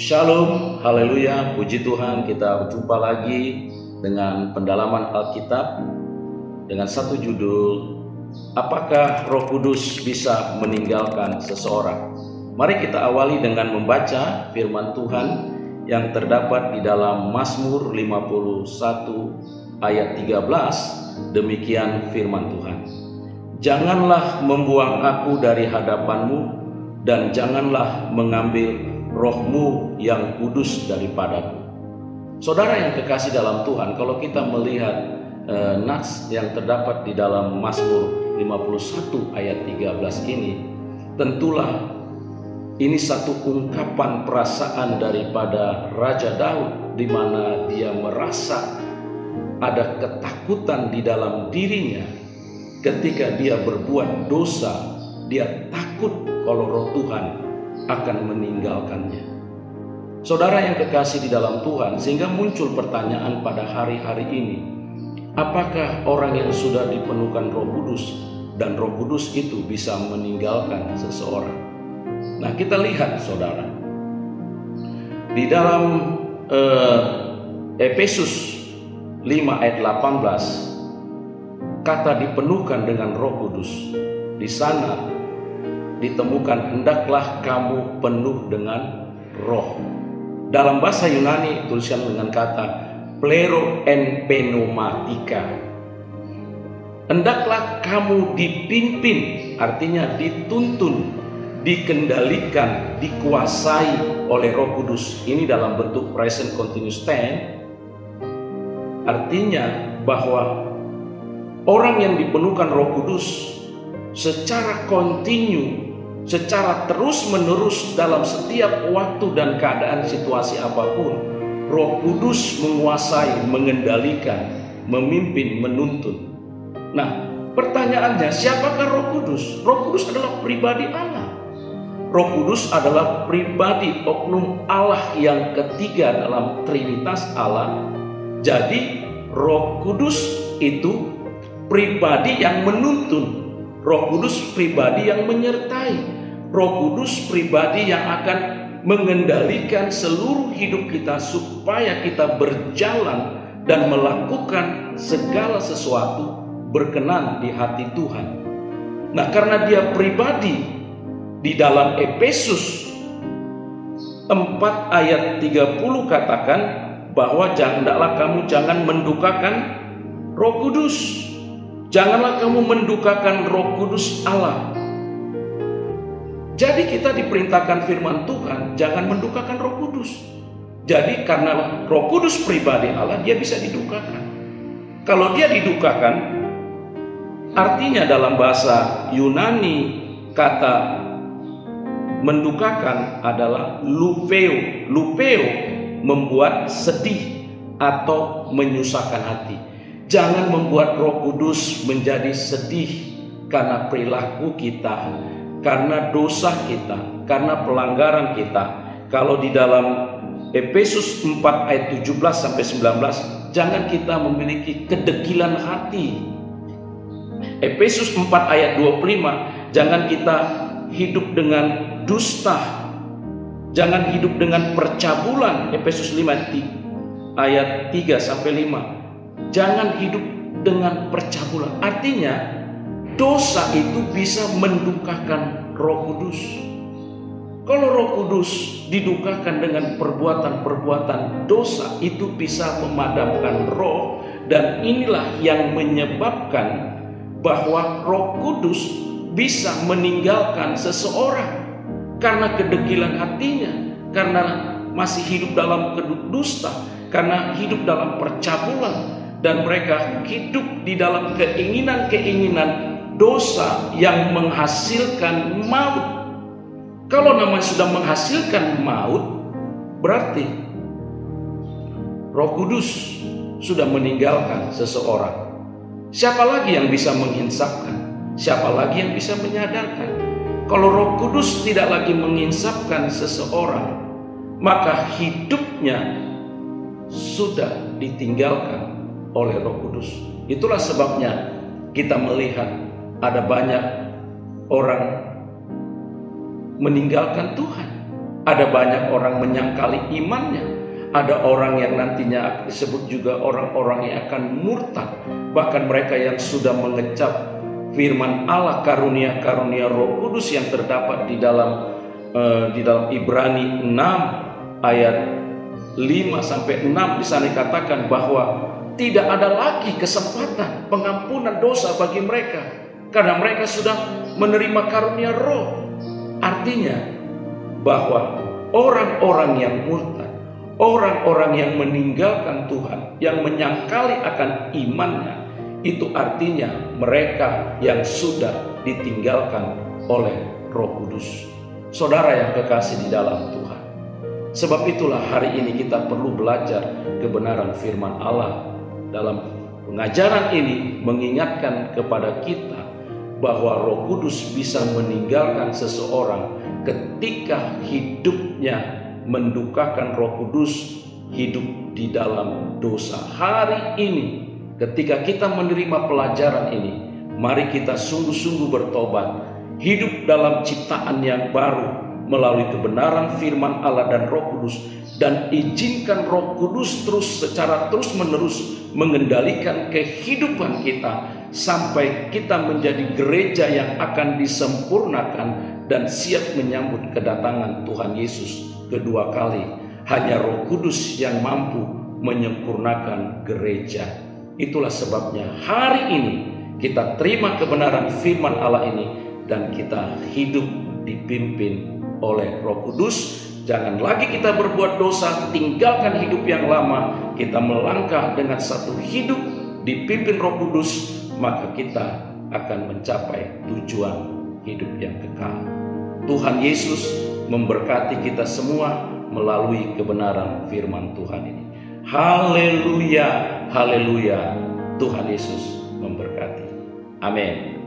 Shalom, haleluya, puji Tuhan, kita berjumpa lagi dengan pendalaman Alkitab dengan satu judul, apakah Roh Kudus bisa meninggalkan seseorang? Mari kita awali dengan membaca firman Tuhan yang terdapat di dalam Mazmur 51 ayat 13. Demikian firman Tuhan. Janganlah membuang aku dari hadapanmu, dan janganlah mengambil Roh-Mu yang kudus daripadaku. Saudara yang kekasih dalam Tuhan, kalau kita melihat nats yang terdapat di dalam Mazmur 51 ayat 13 ini, tentulah ini satu ungkapan perasaan daripada Raja Daud, di mana dia merasa ada ketakutan di dalam dirinya ketika dia berbuat dosa. Dia takut kalau Roh Tuhan akan meninggalkannya. Saudara yang kekasih di dalam Tuhan, sehingga muncul pertanyaan pada hari-hari ini, apakah orang yang sudah dipenuhkan Roh Kudus dan Roh Kudus itu bisa meninggalkan seseorang? Nah, kita lihat saudara, di dalam Efesus 5 ayat 18, kata dipenuhkan dengan Roh Kudus, di sana ditemukan hendaklah kamu penuh dengan roh. Dalam bahasa Yunani tulisan dengan kata plero en pneumatika. Hendaklah kamu dipimpin, artinya dituntun, dikendalikan, dikuasai oleh Roh Kudus. Ini dalam bentuk present continuous tense. Artinya bahwa orang yang dipenuhkan Roh Kudus secara kontinu, secara terus-menerus dalam setiap waktu dan keadaan situasi apapun, Roh Kudus menguasai, mengendalikan, memimpin, menuntun. Nah, pertanyaannya, siapakah Roh Kudus? Roh Kudus adalah pribadi Allah. Roh Kudus adalah pribadi oknum Allah yang ketiga dalam Trinitas Allah. Jadi, Roh Kudus itu pribadi yang menuntun. Roh Kudus pribadi yang menyertai. Roh Kudus pribadi yang akan mengendalikan seluruh hidup kita supaya kita berjalan dan melakukan segala sesuatu berkenan di hati Tuhan. Nah, karena dia pribadi, di dalam Efesus 4 ayat 30 katakan bahwa hendaklah kamu jangan mendukakan Roh Kudus. Janganlah kamu mendukakan Roh Kudus Allah. Jadi kita diperintahkan firman Tuhan, jangan mendukakan Roh Kudus. Jadi karena Roh Kudus pribadi Allah, dia bisa didukakan. Kalau dia didukakan, artinya dalam bahasa Yunani kata mendukakan adalah lupeo. Lupeo membuat sedih atau menyusahkan hati. Jangan membuat Roh Kudus menjadi sedih karena perilaku kita, karena dosa kita, karena pelanggaran kita. Kalau di dalam Efesus 4 ayat 17 sampai 19, jangan kita memiliki kedegilan hati. Efesus 4 ayat 25, jangan kita hidup dengan dusta. Jangan hidup dengan percabulan. Efesus 5 ayat 3 sampai 5. Jangan hidup dengan percabulan. Artinya dosa itu bisa mendukakan Roh Kudus. Kalau Roh Kudus didukakan dengan perbuatan-perbuatan dosa, itu bisa memadamkan roh. Dan inilah yang menyebabkan bahwa Roh Kudus bisa meninggalkan seseorang karena kedegilan hatinya, karena masih hidup dalam dusta, karena hidup dalam percabulan. Dan mereka hidup di dalam keinginan-keinginan dosa yang menghasilkan maut. Kalau namanya sudah menghasilkan maut, berarti Roh Kudus sudah meninggalkan seseorang. Siapa lagi yang bisa menginsafkan? Siapa lagi yang bisa menyadarkan? Kalau Roh Kudus tidak lagi menginsafkan seseorang, maka hidupnya sudah ditinggalkan oleh Roh Kudus. Itulah sebabnya kita melihat ada banyak orang meninggalkan Tuhan. Ada banyak orang menyangkali imannya. Ada orang yang nantinya disebut juga orang-orang yang akan murtad. Bahkan mereka yang sudah mengecap firman Allah, karunia-karunia Roh Kudus yang terdapat di dalam Ibrani 6 ayat 5-6. Di sana dikatakan bahwa tidak ada lagi kesempatan pengampunan dosa bagi mereka karena mereka sudah menerima karunia Roh. Artinya bahwa orang-orang yang murtad, orang-orang yang meninggalkan Tuhan, yang menyangkali akan imannya, itu artinya mereka yang sudah ditinggalkan oleh Roh Kudus. Saudara yang kekasih di dalam Tuhan, sebab itulah hari ini kita perlu belajar kebenaran firman Allah. Dalam pengajaran ini mengingatkan kepada kita bahwa Roh Kudus bisa meninggalkan seseorang ketika hidupnya mendukakan Roh Kudus, hidup di dalam dosa. Hari ini ketika kita menerima pelajaran ini, mari kita sungguh-sungguh bertobat, hidup dalam ciptaan yang baru melalui kebenaran firman Allah dan Roh Kudus, dan izinkan Roh Kudus secara terus-menerus mengendalikan kehidupan kita sampai kita menjadi gereja yang akan disempurnakan dan siap menyambut kedatangan Tuhan Yesus kedua kali. Hanya Roh Kudus yang mampu menyempurnakan gereja. Itulah sebabnya hari ini kita terima kebenaran firman Allah ini dan kita hidup dipimpin oleh Roh Kudus. Jangan lagi kita berbuat dosa, tinggalkan hidup yang lama. Kita melangkah dengan satu hidup dipimpin Roh Kudus, maka kita akan mencapai tujuan hidup yang kekal. Tuhan Yesus memberkati kita semua melalui kebenaran firman Tuhan ini. Haleluya, haleluya. Tuhan Yesus memberkati. Amin.